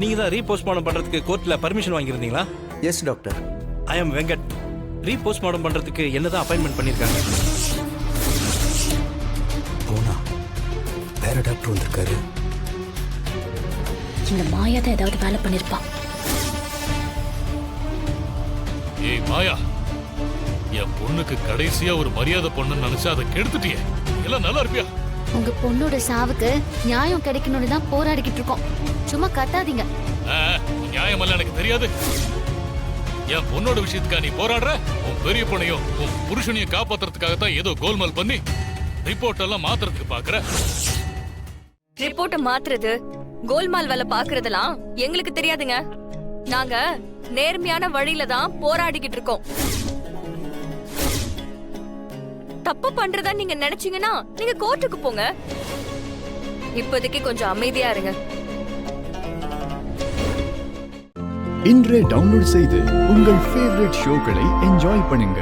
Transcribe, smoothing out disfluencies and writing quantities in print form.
நீங்க தான் ரீபோஸ்ட்மார்டம் பண்றதுக்கு கோர்ட்ல பர்மிஷன் வாங்கியிருந்தீங்களா? Yes doctor. I am Venkat. Re postmortem பண்றதுக்கு என்னதான் அப்பாயின்மெண்ட் பண்ணிருக்காங்க? போனா வேற டாக்டர் வந்திருக்காரு. இந்த மாயா தான் ஏதாவது வேலை பண்ணிருப்பான். ஏய் மாயா, என் பொண்ணுக்கு கடைசியா ஒரு மரியாதை பொண்ணுன்னு நினைச்சா அதை கெடுத்துட்டியே. எல்லாம் நல்லா இருப்பியா? உங்க பொண்ணோட சாவுக்கு நியாயம் கிடைக்கணும்னு தான் போராடிக்கிட்டு இருக்கோம். சும்மா கத்தாதீங்க. நியாயமெல்லாம் எனக்கு தெரியாது. என் பொண்ணோட விஷயத்துக்கா நீ போராடுற? உன் பெரிய பொண்ணையும் உன் புருஷனையும் காப்பாத்துறதுக்காகத்தான் ஏதோ கோல்மால் பண்ணி ரிப்போர்ட் எல்லாம் மாத்துறதுக்கு பாக்குற. ரிப்போர்ட்ட மாத்துறது, கோல்மால் வேலை பாக்குறதெல்லாம் எங்களுக்கு தெரியாதுங்க. நாங்க நேர்மையான வழியில தான் போராடிக்கிட்டு இருக்கோம். தப்பு பண்றதா நீங்க நினைச்சீங்கன்னா நீங்க கோர்ட்டுக்கு போங்க. இப்போதைக்கு கொஞ்சம் அமைதியா இருங்க. இன்றே டவுன்லோட் செய்து உங்கள் ஃபேவரட் ஷோக்களை என்ஜாய் பண்ணுங்க.